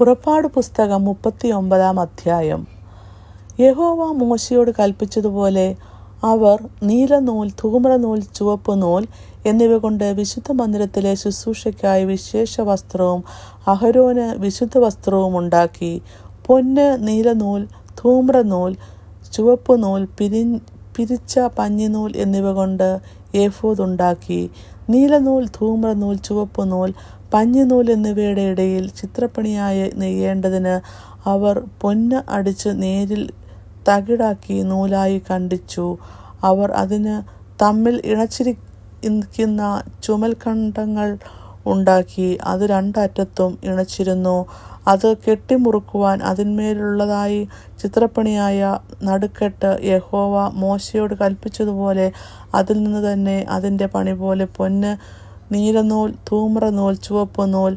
പുറപ്പാട് പുസ്തകം 39 അധ്യായം. യഹോവ മോശയോട് കൽപ്പിച്ചതുപോലെ അവർ നീലനൂൽ, ധൂമ്രനൂൽ, ചുവപ്പ് നൂൽ എന്നിവ കൊണ്ട് വിശുദ്ധ മന്ദിരത്തിലെ ശുശ്രൂഷയ്ക്കായി വിശേഷ വസ്ത്രവും അഹരോന് വിശുദ്ധ വസ്ത്രവും ഉണ്ടാക്കി. പൊന്ന്, നീലനൂൽ, ധൂമ്രനൂൽ, ചുവപ്പ് നൂൽ, പിരിച്ച പഞ്ഞിനൂൽ എന്നിവ കൊണ്ട് ഏഫോദ് ഉണ്ടാക്കി. നീലനൂൽ, ധൂമ്രനൂൽ, ചുവപ്പ് നൂൽ, പഞ്ഞിനൂൽ എന്നിവയുടെ ഇടയിൽ ചിത്രപ്പണിയായി നെയ്യേണ്ടതിന് അവർ പൊന്ന് അടിച്ച് നേരിൽ തകിടാക്കി നൂലായി കണ്ടിച്ചു. അവർ അതിന് തമ്മിൽ ഇണച്ചിരിക്കുന്ന ചുമൽഖണ്ഡങ്ങൾ ഉണ്ടാക്കി. അത് രണ്ടറ്റത്തും ഇണച്ചിരുന്നു. അത് കെട്ടിമുറുക്കുവാൻ അതിന്മേലുള്ളതായി ചിത്രപ്പണിയായ നടുക്കെട്ട് യഹോവ മോശയോട് കൽപ്പിച്ചതുപോലെ അതിൽ നിന്ന് തന്നെ അതിൻ്റെ പണി പോലെ പൊന്ന്, നീലനൂൽ, ധൂമ്രനൂൽ, ചുവപ്പ് നൂൽ,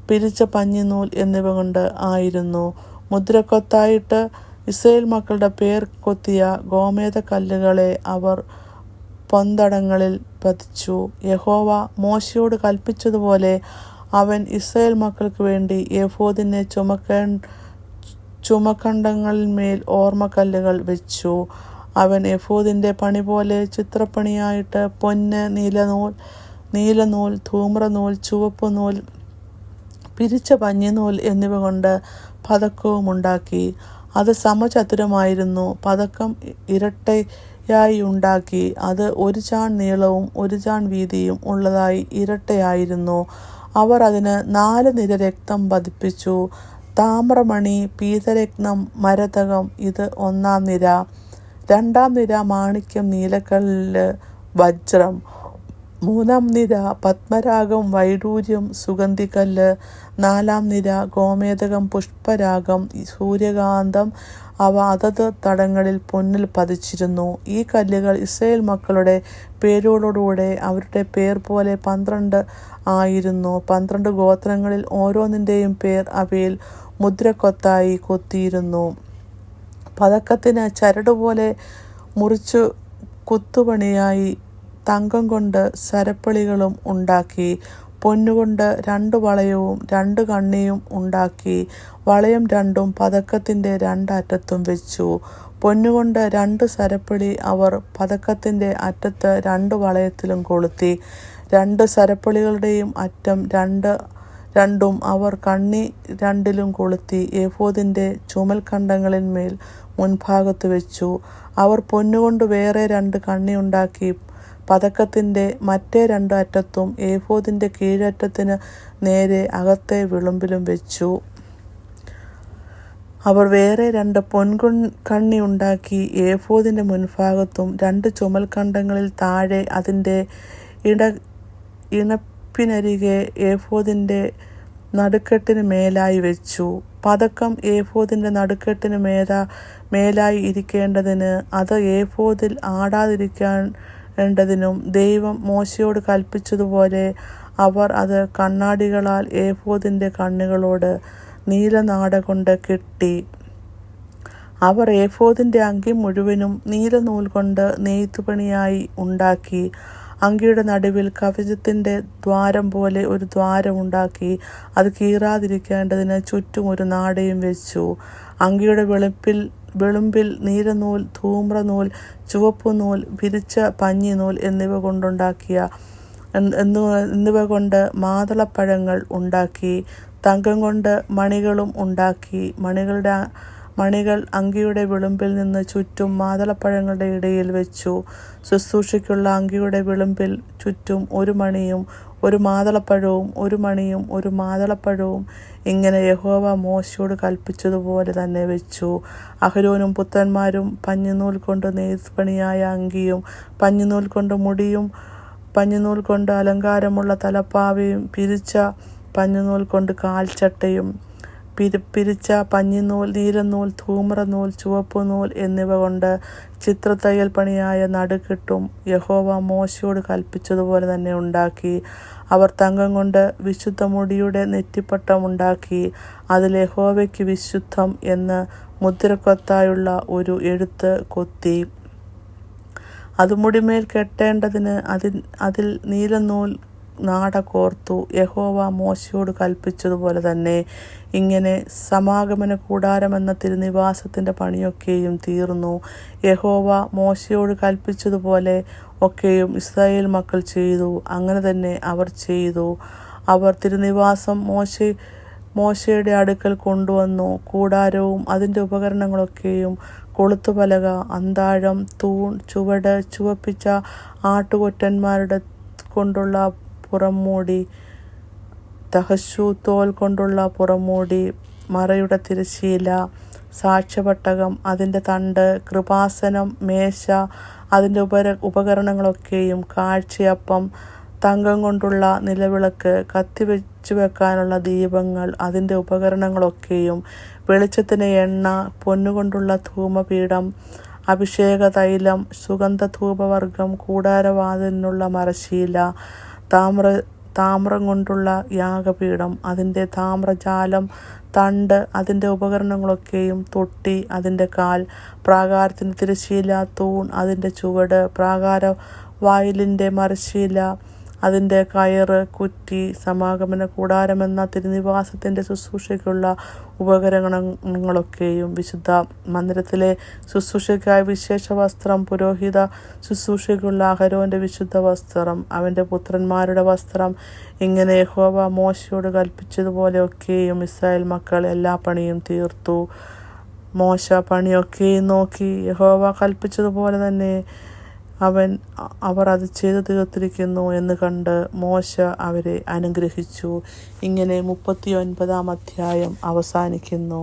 പിരിച്ച പഞ്ഞിനൂൽ എന്നിവ കൊണ്ട് ആയിരുന്നു. മുദ്രക്കൊത്തായിട്ട് ഇസ്രായേൽ മക്കളുടെ പേർ കൊത്തിയ ഗോമേദ കല്ലുകളെ അവർ പൊന്തടങ്ങളിൽ പതിച്ചു. യഹോവ മോശയോട് കൽപ്പിച്ചതുപോലെ അവൻ ഇസ്രായേൽ മക്കൾക്ക് വേണ്ടി ഏഫോദിനെ ചുമഖണ്ഡങ്ങളിന്മേൽ ഓർമ്മക്കല്ലുകൾ വെച്ചു. അവൻ ഏഫോദിൻ്റെ പണി പോലെ ചിത്രപ്പണിയായിട്ട് പൊന്ന്, നീലനൂൽ, ധൂമ്രനൂൽ, ചുവപ്പ് നൂൽ, പിരിച്ച പഞ്ഞിനൂൽ എന്നിവ കൊണ്ട് പതക്കവും ഉണ്ടാക്കി. അത് സമചതുരമായിരുന്നു. പതക്കം ഇരട്ടയായി ഉണ്ടാക്കി. അത് 1 ചാൺ നീളവും 1 ചാൺ വീതിയും ഉള്ളതായി ഇരട്ടയായിരുന്നു. അവർ അതിന് 4 നിര രക്തം പതിപ്പിച്ചു. താമ്രമണി, പീതരത്നം, മരതകം ഇത് 1-ാം നിര. 2-ാം നിര മാണിക്യം, നീലക്കല്ല്, വജ്രം. 3-ാം നിര പത്മരാഗം, വൈഡൂര്യം, സുഗന്ധിക്കല്ല്. 4-ാം നിര ഗോമേദകം, പുഷ്പരാഗം, സൂര്യകാന്തം. അവ അതത് തടങ്ങളിൽ പൊന്നിൽ പതിച്ചിരുന്നു. ഈ കല്ലുകൾ ഇസ്രായേൽ മക്കളുടെ പേരുകളോടുകൂടെ അവരുടെ പേർ പോലെ 12 ആയിരുന്നു. 12 ഗോത്രങ്ങളിൽ ഓരോന്നിൻ്റെയും പേർ അവയിൽ മുദ്രക്കൊത്തായി കൊത്തിയിരുന്നു. പതക്കത്തിന് ചരടുപോലെ മുറിച്ചു കുത്തുപണിയായി തങ്കം കൊണ്ട് സരപ്പളികളും ഉണ്ടാക്കി. പൊന്നുകൊണ്ട് 2 വളയവും 2 കണ്ണിയും ഉണ്ടാക്കി. വളയം 2ഉം പതക്കത്തിൻ്റെ 2 അറ്റത്തും വെച്ചു. പൊന്നുകൊണ്ട് 2 സരപ്പളി അവർ പതക്കത്തിൻ്റെ അറ്റത്ത് 2 വളയത്തിലും കൊളുത്തി. 2 സരപ്പളികളുടെയും അറ്റം രണ്ടും അവർ കണ്ണി 2ലും കൊളുത്തി ഏഫോദിൻ്റെ ചുമൽഖണ്ഡങ്ങളിന്മേൽ മുൻഭാഗത്ത് വെച്ചു. അവർ പൊന്നുകൊണ്ട് വേറെ 2 കണ്ണി ഉണ്ടാക്കി പതക്കത്തിൻ്റെ മറ്റേ 2 അറ്റത്തും ഏഫോദിൻ്റെ കീഴറ്റത്തിന് നേരെ അകത്തെ വിളുമ്പിലും വെച്ചു. അവർ വേറെ 2 പൊൻകണ്ണി ഉണ്ടാക്കി ഏഫോദിൻ്റെ മുൻഭാഗത്തും 2 ചുമൽഖണ്ഡങ്ങളിൽ താഴെ അതിൻ്റെ ഇണപ്പിനരികെ ഏഫോദിൻ്റെ നടുക്കെട്ടിന് മേലായി വെച്ചു. പതക്കം ഏഫോദിൻ്റെ നടുക്കെട്ടിന് മേലായി ഇരിക്കേണ്ടതിന് അത് ഏഫോദിൽ ആടാതിരിക്കേണ്ടതിനും ദൈവം മോശയോട് കൽപ്പിച്ചതുപോലെ അവർ അത് കണ്ണാടികളാൽ ഏഫോദിൻ്റെ കണ്ണുകളോട് നീലനാട കൊണ്ട് കെട്ടി. അവർ ഏഫോദിൻ്റെ അങ്കി മുഴുവനും നീലനൂൽ കൊണ്ട് നെയ്ത്തുപണിയായി ഉണ്ടാക്കി. അങ്കിയുടെ നടുവിൽ കവചത്തിൻ്റെ ദ്വാരം പോലെ ഒരു ദ്വാരം ഉണ്ടാക്കി. അത് കീറാതിരിക്കേണ്ടതിന് ചുറ്റും ഒരു നാടയും വെച്ചു. അങ്കിയുടെ വെളുമ്പിൽ നീലനൂൽ, ധൂമ്രനൂൽ, ചുവപ്പുനൂൽ, പിരിച്ച പഞ്ഞിനൂൽ എന്നിവ കൊണ്ട് മാതളപ്പഴങ്ങൾ ഉണ്ടാക്കി. തങ്കം കൊണ്ട് മണികളും ഉണ്ടാക്കി. മണികൾ അങ്കിയുടെ വിളുമ്പിൽ നിന്ന് ചുറ്റും മാതളപ്പഴങ്ങളുടെ ഇടയിൽ വെച്ചു. ശുശ്രൂഷയ്ക്കുള്ള അങ്കിയുടെ വിളുമ്പിൽ ചുറ്റും 1 മണിയും 1 മാതളപ്പഴവും 1 മണിയും 1 മാതളപ്പഴവും ഇങ്ങനെ യഹോവ മോശയോട് കൽപ്പിച്ചതുപോലെ തന്നെ വെച്ചു. അഹരോനും പുത്രന്മാരും പഞ്ഞിനൂൽ കൊണ്ട് നെയ്ത്തുപണിയായ അങ്കിയും പഞ്ഞിനൂൽ കൊണ്ട് മുടിയും പഞ്ഞിനൂൽ കൊണ്ട് അലങ്കാരമുള്ള തലപ്പാവയും പിരിച്ച പഞ്ഞിനൂൽ കൊണ്ട് കാൽച്ചട്ടയും പിരിച്ച പഞ്ഞിനൂൽ, നീലനൂൽ, ധൂമ്രനൂൽ, ചുവപ്പ് നൂൽ എന്നിവ കൊണ്ട് ചിത്രത്തയ്യൽ പണിയായ നടുക്കെട്ടും യഹോവ മോശയോട് കൽപ്പിച്ചതുപോലെ തന്നെ ഉണ്ടാക്കി. അവർ തങ്കം കൊണ്ട് വിശുദ്ധ മുടിയുടെ നെറ്റിപ്പട്ടം ഉണ്ടാക്കി. അതിൽ യഹോവയ്ക്ക് വിശുദ്ധം എന്ന് മുദ്രക്കൊത്തായുള്ള ഒരു എഴുത്ത് കൊത്തി. അത് മുടിമേൽ കെട്ടേണ്ടതിന് അതിൽ നീലനൂൽ നാട കോർത്തു. യഹോവ മോശയോട് കൽപ്പിച്ചതുപോലെ തന്നെ. ഇങ്ങനെ സമാഗമന കൂടാരമെന്ന തിരുനിവാസത്തിൻ്റെ പണിയൊക്കെയും തീർന്നു. യഹോവ മോശയോട് കൽപ്പിച്ചതുപോലെ ഒക്കെയും ഇസ്രായേൽ മക്കൾ ചെയ്തു. അങ്ങനെ തന്നെ അവർ ചെയ്തു. അവർ തിരുനിവാസം മോശയുടെ അടുക്കൽ കൊണ്ടുവന്നു. കൂടാരവും അതിൻ്റെ ഉപകരണങ്ങളൊക്കെയും, കൊളുത്തുപലക, അന്താഴം, തൂൺ, ചുവട്, ചുവപ്പിച്ച ആട്ടുകൊറ്റന്മാരുടെ കൊണ്ടുള്ള പുറംമൂടി, തഹശു തോൽ കൊണ്ടുള്ള പുറംമൂടി, മറയുടെ തിരശ്ശീല, സാക്ഷ്യപട്ടകം, അതിൻ്റെ തണ്ട്, കൃപാസനം, മേശ, അതിൻ്റെ ഉപകരണങ്ങളൊക്കെയും, കാഴ്ചയപ്പം, തങ്കം കൊണ്ടുള്ള നിലവിളക്ക്, കത്തി വെക്കാനുള്ള ദീപങ്ങൾ, അതിൻ്റെ ഉപകരണങ്ങളൊക്കെയും, വെളിച്ചത്തിന് എണ്ണ, പൊന്നുകൊണ്ടുള്ള ധൂമപീഠം, അഭിഷേക തൈലം, സുഗന്ധധൂപവർഗം, കൂടാരവാതിലിനുള്ള മരശീല, താമ്രം കൊണ്ടുള്ള യാഗപീഠം, അതിൻ്റെ താമ്രജാലം, തണ്ട്, അതിൻ്റെ ഉപകരണങ്ങളൊക്കെയും, തൊട്ടി, അതിൻ്റെ കാൽ, പ്രാകാരത്തിൻ്റെ തിരശ്ശീല, തൂൺ, അതിൻ്റെ ചുവട്, പ്രാകാരവായിലിൻ്റെ മരശീല, അതിൻ്റെ കയറ്, കുറ്റി, സമാഗമന കൂടാരമെന്ന തിരുനിവാസത്തിൻ്റെ ശുശ്രൂഷയ്ക്കുള്ള ഉപകരണങ്ങളൊക്കെയും, വിശുദ്ധ മന്ദിരത്തിലെ ശുശ്രൂഷയ്ക്കായി വിശേഷ വസ്ത്രം, പുരോഹിത ശുശ്രൂഷയ്ക്കുള്ള അഹരോൻ്റെ വിശുദ്ധ വസ്ത്രം, അവൻ്റെ പുത്രന്മാരുടെ വസ്ത്രം, ഇങ്ങനെ യഹോവ മോശയോട് കൽപ്പിച്ചതുപോലെയൊക്കെയും ഇസ്രായേൽ മക്കൾ എല്ലാ പണിയും തീർത്തു. മോശ പണിയൊക്കെയും നോക്കി, യഹോവ കൽപ്പിച്ചതുപോലെ തന്നെ അവർ അത് ചെയ്തു തീർത്തിരിക്കുന്നു എന്ന് കണ്ട് മോശ അവരെ അനുഗ്രഹിച്ചു. ഇങ്ങനെ 39 അധ്യായം അവസാനിക്കുന്നു.